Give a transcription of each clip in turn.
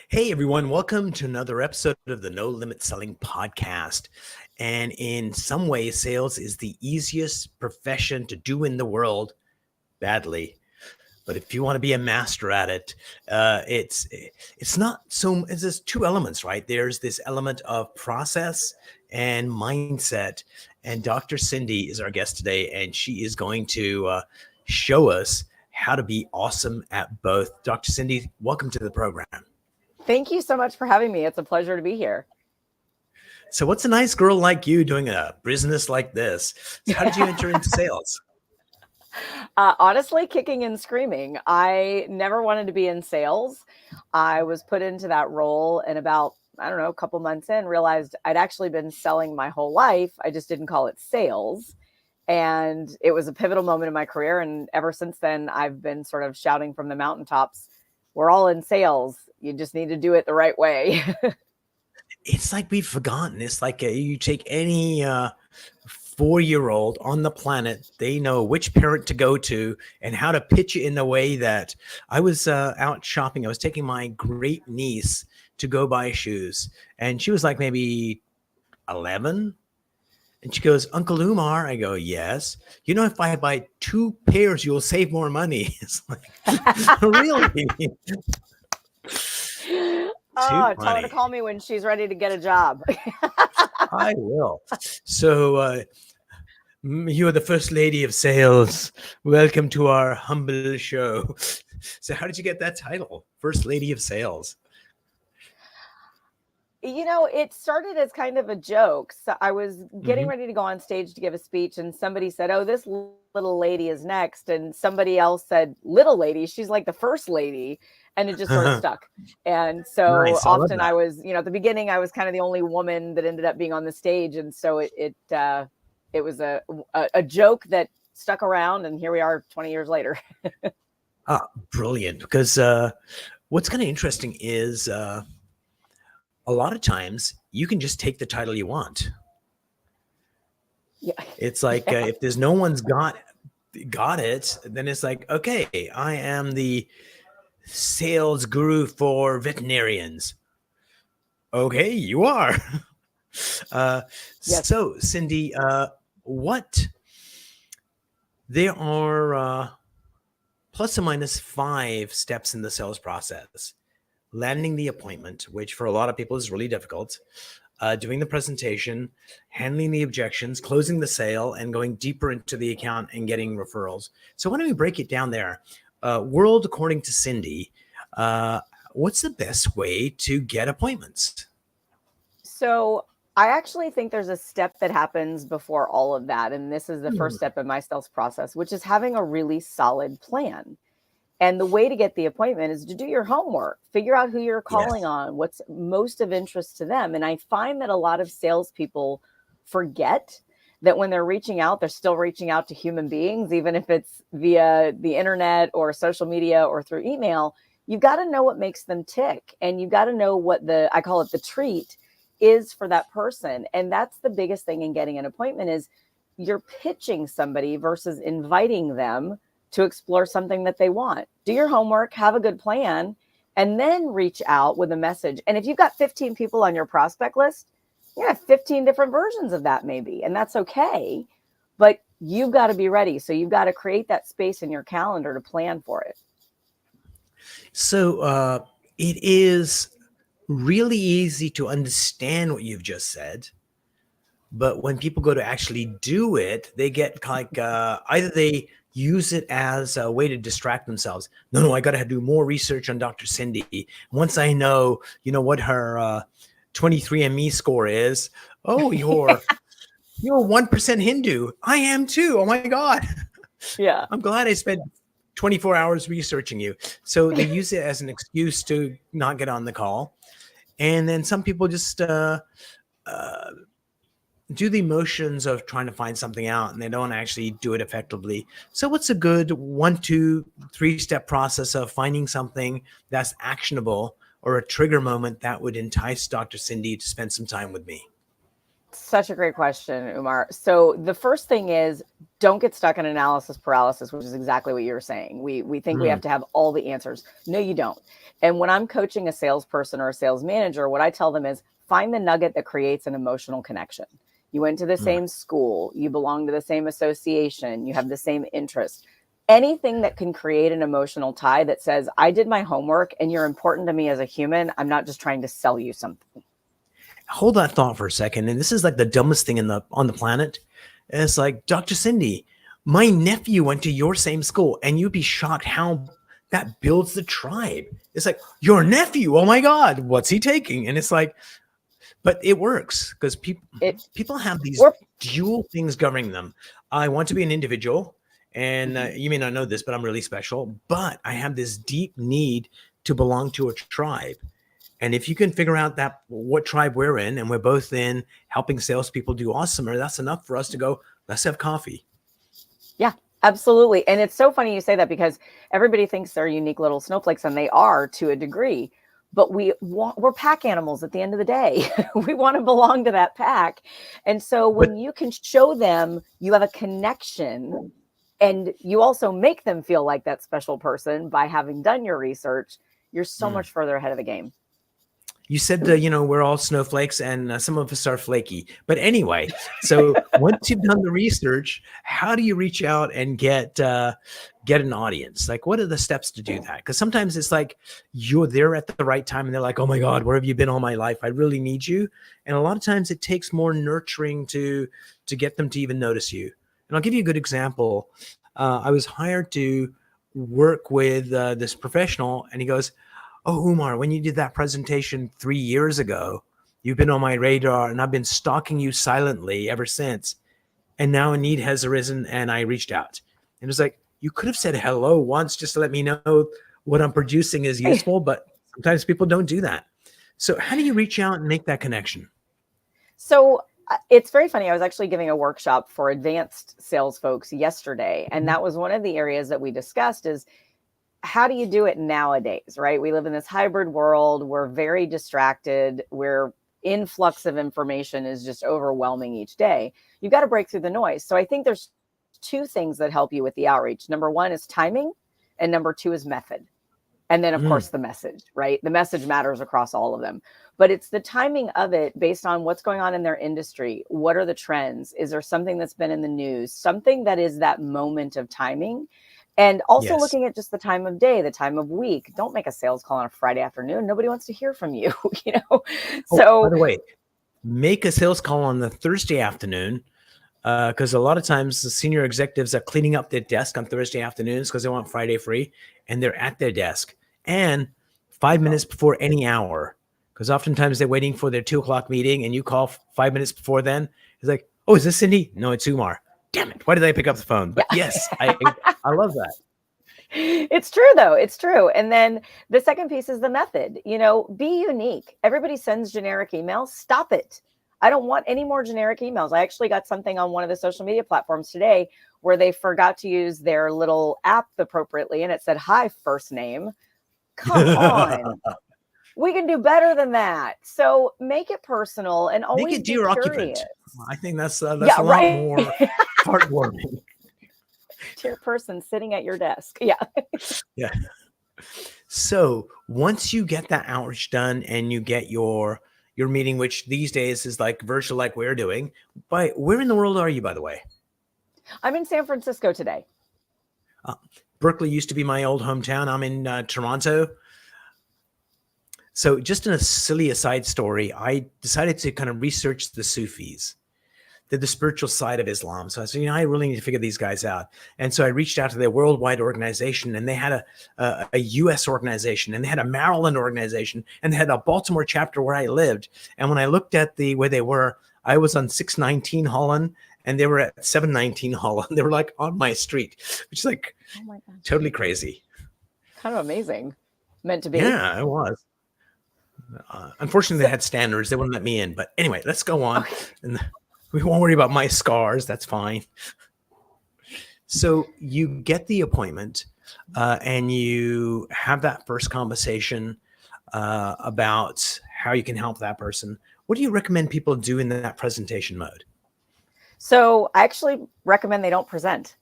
Hey everyone, welcome to another episode of the No Limit Selling Podcast. And in some ways, sales is the easiest profession to do in the world badly. But if you want to be a master at it, it's not so. It's just two elements, right? There's this element of process and mindset. And Dr. Cindy is our guest today, and she is going to show us how to be awesome at both. Dr. Cindy, welcome to the program. Thank you so much for having me. It's a pleasure to be here. So what's a nice girl like you doing a business like this? So how did you enter into sales? Honestly, kicking and screaming. I never wanted to be in sales. I was put into that role and about, I don't know, a couple months in, realized I'd actually been selling my whole life. I just didn't call it sales. And it was a pivotal moment in my career. And ever since then, I've been sort of shouting from the mountaintops, we're all in sales. You just need to do it the right way. It's like we've forgotten. It's like you take any 4-year-old on the planet, they know which parent to go to and how to pitch it in a way that I was out shopping. I was taking my great niece to go buy shoes, and she was like maybe 11. And she goes, Uncle Umar. I go, yes. You know, if I buy 2 pairs, you'll save more money. It's like, really? Too Oh, tell her to funny. call me when she's ready to get a job. I will. So, you are the first lady of sales. Welcome to our humble show. So, how did you get that title, First Lady of Sales? It started as kind of a joke. So I was getting Hmm. ready to go on stage to give a speech, and somebody said, "Oh, this little lady is next." And somebody else said, "Little lady, she's like the first lady." And it just sort of stuck. And so Nice. I love often that. I was, at the beginning, I was kind of the only woman that ended up being on the stage. And so it was a joke that stuck around. And here we are 20 years later. Brilliant. Because what's kind of interesting is a lot of times you can just take the title you want. Yeah. It's like Yeah. if there's no one's got it, then it's like, okay, I am the sales guru for veterinarians. Okay, you are. Uh, Yes. so, Cindy, what there are plus or minus 5 steps in the sales process. Landing the appointment, which for a lot of people is really difficult, doing the presentation, handling the objections, closing the sale, and going deeper into the account and getting referrals. So why don't we break it down there? World according to Cindy, uh, what's the best way to get appointments? So I actually think there's a step that happens before all of that. And this is the first Hmm. step in my sales process, which is having a really solid plan. And the way to get the appointment is to do your homework, figure out who you're calling Yes. on, what's most of interest to them. And I find that a lot of salespeople forget that when they're reaching out, they're still reaching out to human beings, even if it's via the internet or social media or through email. You've got to know what makes them tick. And you've got to know what I call it the treat is for that person. And that's the biggest thing in getting an appointment is you're pitching somebody versus inviting them to explore something that they want. Do your homework, have a good plan, and then reach out with a message. And if you've got 15 people on your prospect list, you have 15 different versions of that maybe, and that's okay. But you've got to be ready. So you've got to create that space in your calendar to plan for it. So it is really easy to understand what you've just said, but when people go to actually do it, they get like either they use it as a way to distract themselves. No, I got to do more research on Dr. Cindy. Once I know, what her 23andMe score is. Oh, you're 1% Hindu. I am too. Oh my God. Yeah. I'm glad I spent 24 hours researching you. So they use it as an excuse to not get on the call. And then some people just uh, do the motions of trying to find something out and they don't actually do it effectively. So what's a good 1, 2, 3 step process of finding something that's actionable or a trigger moment that would entice Dr. Cindy to spend some time with me? Such a great question, Umar. So the first thing is, don't get stuck in analysis paralysis, which is exactly what you're saying. We think we have to have all the answers. No, you don't. And when I'm coaching a salesperson or a sales manager, what I tell them is find the nugget that creates an emotional connection. You went to the same school, you belong to the same association, you have the same interest. Anything that can create an emotional tie that says, I did my homework and you're important to me as a human. I'm not just trying to sell you something. Hold that thought for a second. And this is like the dumbest thing on the planet. It's like, Dr. Cindy, my nephew went to your same school, and you'd be shocked how that builds the tribe. It's like, your nephew, oh my God, what's he taking? And it's like, but it works because people have these dual things governing them. I want to be an individual, and you may not know this, but I'm really special, but I have this deep need to belong to a tribe. And if you can figure out that what tribe we're in, and we're both in helping salespeople do awesomer, that's enough for us to go, let's have coffee. Yeah, absolutely. And it's so funny you say that, because everybody thinks they're unique little snowflakes, and they are to a degree. But we're pack animals at the end of the day. We want to belong to that pack. And so when you can show them you have a connection, and you also make them feel like that special person by having done your research, you're so much further ahead of the game. You said, we're all snowflakes, and some of us are flaky. But anyway, so once you've done the research, how do you reach out and get an audience? Like, what are the steps to do that? Because sometimes it's like you're there at the right time, and they're like, oh my God, where have you been all my life? I really need you. And a lot of times it takes more nurturing to get them to even notice you. And I'll give you a good example. I was hired to work with this professional, and he goes, oh, Umar, when you did that presentation 3 years ago, you've been on my radar, and I've been stalking you silently ever since. And now a need has arisen, and I reached out. And it was like, you could have said hello once just to let me know what I'm producing is useful, but sometimes people don't do that. So how do you reach out and make that connection? So it's very funny. I was actually giving a workshop for advanced sales folks yesterday, and that was one of the areas that we discussed is, how do you do it nowadays, right? We live in this hybrid world. We're very distracted. We're influx of information is just overwhelming each day. You've got to break through the noise. So I think there's two things that help you with the outreach. Number one is timing, and number two is method. And then, of course, the message, right? The message matters across all of them. But it's the timing of it based on what's going on in their industry. What are the trends? Is there something that's been in the news? Something that is that moment of timing. And also looking at just the time of day, the time of week. Don't make a sales call on a Friday afternoon. Nobody wants to hear from you, So, by the way, make a sales call on the Thursday afternoon, because a lot of times the senior executives are cleaning up their desk on Thursday afternoons because they want Friday free, and they're at their desk. And 5 minutes before any hour, because oftentimes they're waiting for their 2:00 meeting, and you call 5 minutes before then. It's like, oh, is this Cindy? No, it's Umar. Damn it. Why did I pick up the phone? But yes, I love that. It's true, though. It's true. And then the second piece is the method. Be unique. Everybody sends generic emails. Stop it. I don't want any more generic emails. I actually got something on one of the social media platforms today where they forgot to use their little app appropriately, and it said, hi, first name. Come on. We can do better than that. So make it personal and always make it dear occupant. I think that's a lot more heartwarming. Dear person sitting at your desk. Yeah. Yeah. So once you get that outreach done and you get your meeting, which these days is like virtual, like we're doing, but where in the world are you, by the way? I'm in San Francisco today. Berkeley used to be my old hometown. I'm in Toronto. So just in a silly aside story, I decided to kind of research the Sufis, the spiritual side of Islam. So I said, I really need to figure these guys out. And so I reached out to their worldwide organization, and they had a US organization, and they had a Maryland organization, and they had a Baltimore chapter where I lived. And when I looked at where they were, I was on 619 Holland, and they were at 719 Holland. They were like on my street, which is like totally crazy. Kind of amazing. Meant to be. Yeah, it was. Unfortunately, they had standards. They wouldn't let me in. But anyway, let's go on. Okay. And we won't worry about my scars. That's fine. So you get the appointment, and you have that first conversation about how you can help that person. What do you recommend people do in that presentation mode? So I actually recommend they don't present.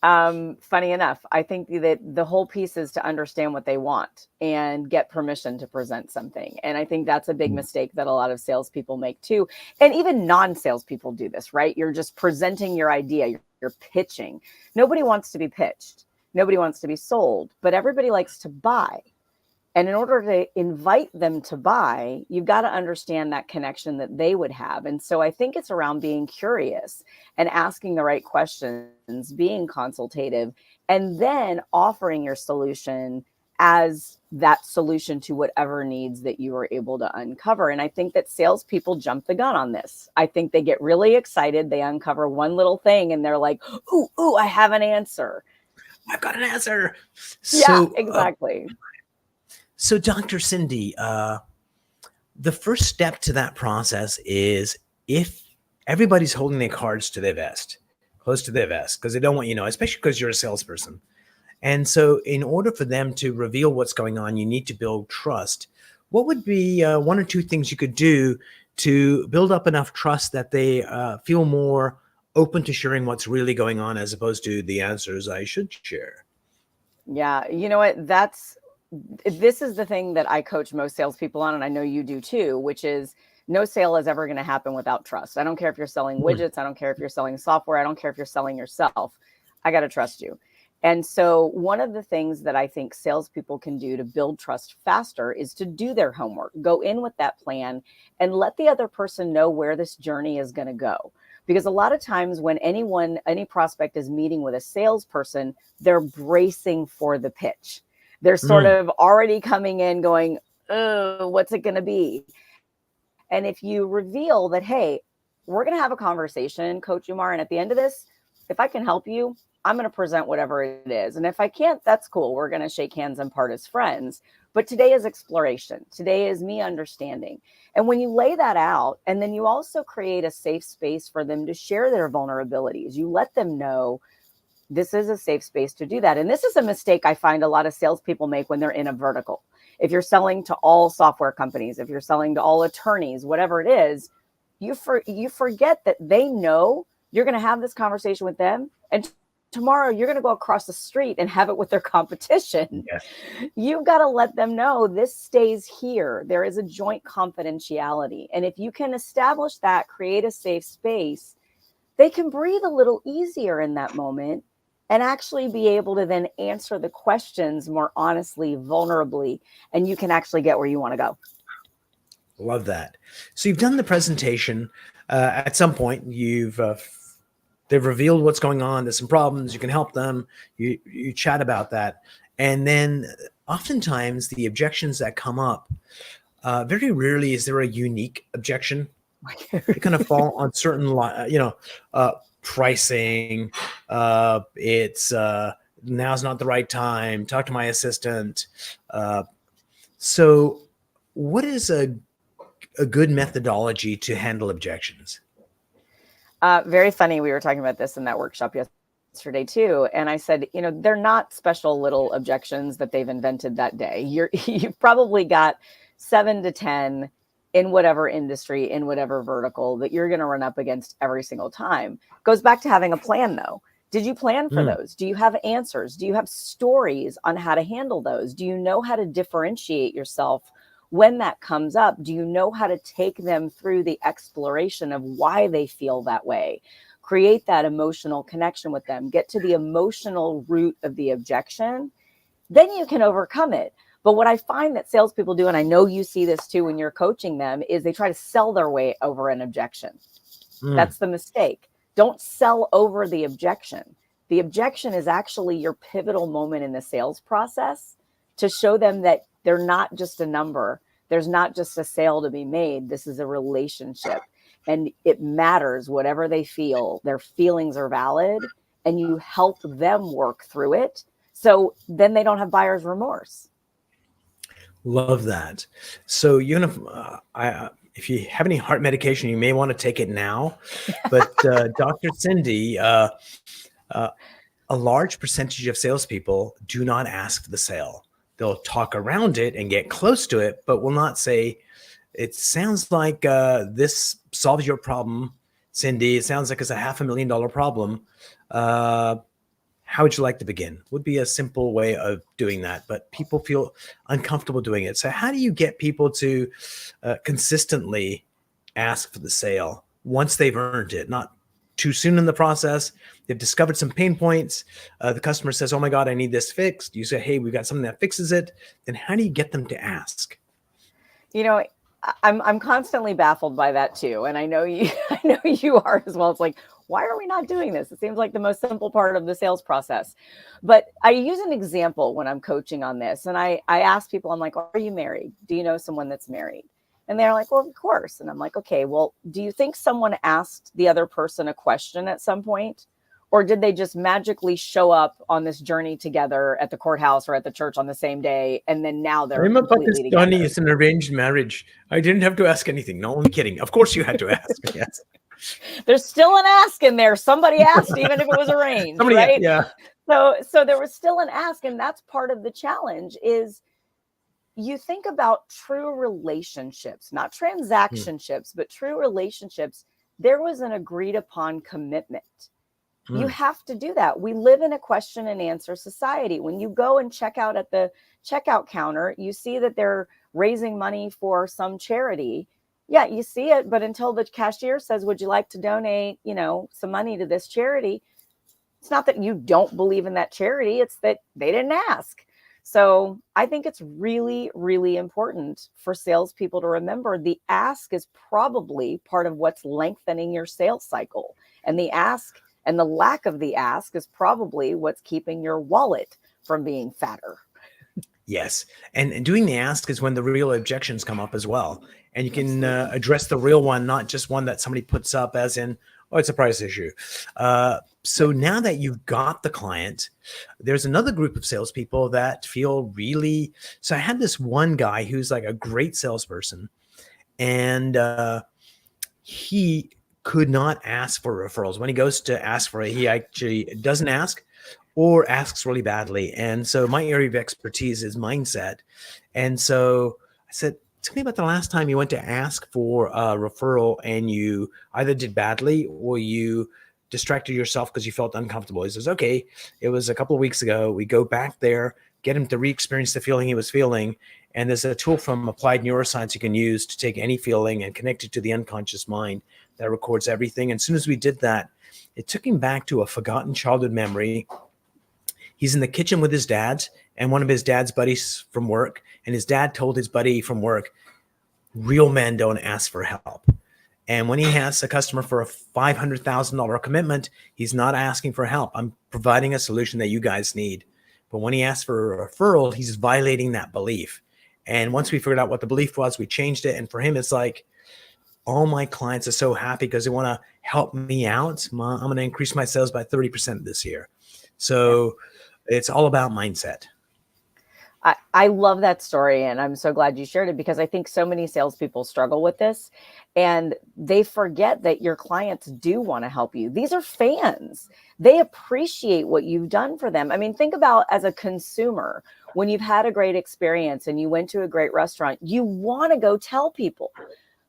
Funny enough, I think that the whole piece is to understand what they want and get permission to present something. And I think that's a big mistake that a lot of salespeople make too. And even non-salespeople do this, right? You're just presenting your idea, you're pitching. Nobody wants to be pitched. Nobody wants to be sold, but everybody likes to buy. And in order to invite them to buy, you've got to understand that connection that they would have. And so I think it's around being curious and asking the right questions, being consultative, and then offering your solution as that solution to whatever needs that you were able to uncover. And I think that salespeople jump the gun on this. I think they get really excited. They uncover one little thing and they're like, ooh, I have an answer. I've got an answer. Yeah, exactly. So, Dr. Cindy, the first step to that process is if everybody's holding their cards to their vest, close to their vest, because they don't want you to know, especially because you're a salesperson. And so in order for them to reveal what's going on, you need to build trust. What would be one or two things you could do to build up enough trust that they feel more open to sharing what's really going on as opposed to the answers I should share? Yeah, you know what? This is the thing that I coach most salespeople on, and I know you do too, which is no sale is ever going to happen without trust. I don't care if you're selling widgets. I don't care if you're selling software. I don't care if you're selling yourself. I got to trust you. And so one of the things that I think salespeople can do to build trust faster is to do their homework, go in with that plan, and let the other person know where this journey is going to go. Because a lot of times when any prospect is meeting with a salesperson, they're bracing for the pitch. They're sort of already coming in going, oh, what's it going to be? And if you reveal that, hey, we're going to have a conversation, Coach Umar, and at the end of this, if I can help you, I'm going to present whatever it is. And if I can't, that's cool. We're going to shake hands and part as friends. But today is exploration. Today is me understanding. And when you lay that out, and then you also create a safe space for them to share their vulnerabilities, you let them know this is a safe space to do that. And this is a mistake I find a lot of salespeople make when they're in a vertical. If you're selling to all software companies, if you're selling to all attorneys, whatever it is, you forget that they know you're going to have this conversation with them. And tomorrow you're going to go across the street and have it with their competition. Yes. You've got to let them know this stays here. There is a joint confidentiality. And if you can establish that, create a safe space, they can breathe a little easier in that moment and actually be able to then answer the questions more honestly, vulnerably, and you can actually get where you want to go. Love that. So you've done the presentation. At some point, they've revealed what's going on. There's some problems. You can help them. You chat about that. And then oftentimes the objections that come up, very rarely is there a unique objection. They kind of fall on certain, pricing. It's now's not the right time. Talk to my assistant. So what is a good methodology to handle objections? Very funny. We were talking about this in that workshop yesterday too. And I said, they're not special little objections that they've invented that day. You've probably got 7 to 10 in whatever industry, in whatever vertical that you're going to run up against every single time. Goes back to having a plan though. Did you plan for those? Do you have answers? Do you have stories on how to handle those? Do you know how to differentiate yourself when that comes up? Do you know how to take them through the exploration of why they feel that way? Create that emotional connection with them, get to the emotional root of the objection, then you can overcome it. But what I find that salespeople do, and I know you see this too when you're coaching them, is they try to sell their way over an objection. That's the mistake. Don't sell over the objection. The objection is actually your pivotal moment in the sales process to show them that they're not just a number. There's not just a sale to be made. This is a relationship. And it matters whatever they feel. Their feelings are valid, and you help them work through it. So then they don't have buyer's remorse. Love that. So if you have any heart medication, you may want to take it now. But Dr. Cindy, a large percentage of salespeople do not ask for the sale. They'll talk around it and get close to it, but will not say, It sounds like this solves your problem, Cindy. It sounds like it's a $500,000 problem. How would you like to begin? Would be a simple way of doing that, but people feel uncomfortable doing it. So how do you get people to consistently ask for the sale once they've earned it, not too soon in the process? They've discovered some pain points. The customer says, oh my God, I need this fixed. You say, hey, we've got something that fixes it. Then how do you get them to ask? You know, I'm constantly baffled by that too. And I know you, I know you are as well. It's like, why are we not doing this? It seems like the most simple part of the sales process. But I use an example when I'm coaching on this. And I ask people, I'm like, are you married? Do you know someone that's married? And they're like, well, of course. And I'm like, okay, well, do you think someone asked the other person a question at some point? Or did they just magically show up on this journey together at the courthouse or at the church on the same day? And then now they're I'm a completely Pakistani. together? It's an arranged marriage. I didn't have to ask anything. No, I'm kidding. Of course you had to ask. Yes. There's still an ask in there. Somebody asked, even if it was arranged, Somebody, right? yeah. So there was still an ask, and that's part of the challenge. Is you think about true relationships, not transactionships, but true relationships. There was an agreed upon commitment. You have to do that. We live in a question and answer society. When you go and check out at the checkout counter, you see that they're raising money for some charity. Yeah, you see it, but until the cashier says, would you like to donate, some money to this charity? It's not that you don't believe in that charity. It's that they didn't ask. So I think it's really, really important for salespeople to remember the ask is probably part of what's lengthening your sales cycle. And the ask and the lack of the ask is probably what's keeping your wallet from being fatter. Yes. And doing the ask is when the real objections come up as well. And you can address the real one, not just one that somebody puts up as in, oh, it's a price issue. So now that you've got the client, there's another group of salespeople that feel really. So I had this one guy who's like a great salesperson, and he could not ask for referrals. When he goes to ask for it, he actually doesn't ask or asks really badly. And so my area of expertise is mindset. And so I said, tell me about the last time you went to ask for a referral and you either did badly or you distracted yourself because you felt uncomfortable. He says, okay, it was a couple of weeks ago. We go back there, get him to re-experience the feeling he was feeling. And there's a tool from Applied Neuroscience you can use to take any feeling and connect it to the unconscious mind that records everything. And as soon as we did that, it took him back to a forgotten childhood memory. He's in the kitchen with his dad and one of his dad's buddies from work. And his dad told his buddy from work, real men don't ask for help. And when he asks a customer for a $500,000 commitment, he's not asking for help. I'm providing a solution that you guys need. But when he asks for a referral, he's violating that belief. And once we figured out what the belief was, we changed it. And for him, it's like, all my clients are so happy because they want to help me out. I'm going to increase my sales by 30% this year. So it's all about mindset. I love that story. And I'm so glad you shared it because I think so many salespeople struggle with this and they forget that your clients do want to help you. These are fans. They appreciate what you've done for them. I mean, think about as a consumer, when you've had a great experience and you went to a great restaurant, you want to go tell people.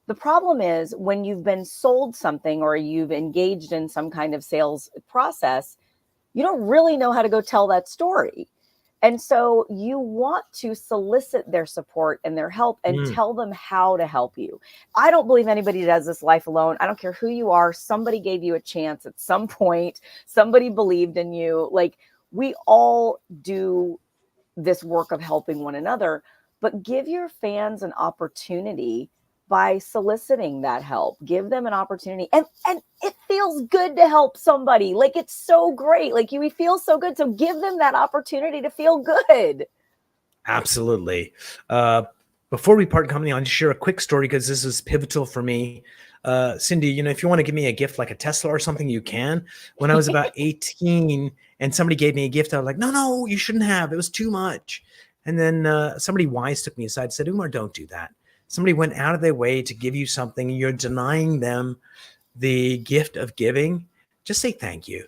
The problem is when you've been sold something or you've engaged in some kind of sales process, you don't really know how to go tell that story. And so you want to solicit their support and their help and tell them how to help you. I don't believe anybody does this life alone. I don't care who you are. Somebody gave you a chance at some point. Somebody believed in you. Like we all do this work of helping one another, but give your fans an opportunity by soliciting that help. Give them an opportunity. And it feels good to help somebody. Like it's so great. Like we feel so good. So give them that opportunity to feel good. Absolutely. Before we part company, I'll just share a quick story because this is pivotal for me. Cindy, if you want to give me a gift like a Tesla or something, you can. When I was about 18 and somebody gave me a gift, I was like, no, you shouldn't have. It was too much. And then somebody wise took me aside and said, Umar, don't do that. Somebody went out of their way to give you something. You're denying them the gift of giving. Just say thank you.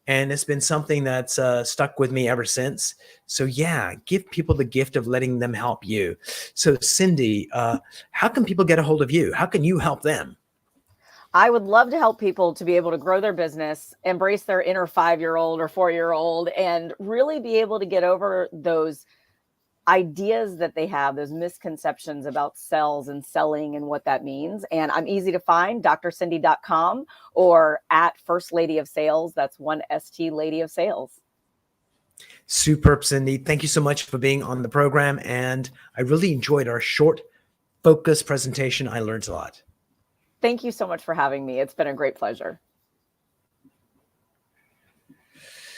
And it's been something that's stuck with me ever since. So yeah, give people the gift of letting them help you. So Cindy, how can people get a hold of you? How can you help them? I would love to help people to be able to grow their business, embrace their inner 5-year-old or 4-year-old, and really be able to get over those ideas that they have, those misconceptions about sales and selling and what that means. And I'm easy to find, drcindy.com or at First Lady of Sales. That's one ST Lady of Sales. Superb, Cindy. Thank you so much for being on the program. And I really enjoyed our short, focused presentation. I learned a lot. Thank you so much for having me. It's been a great pleasure.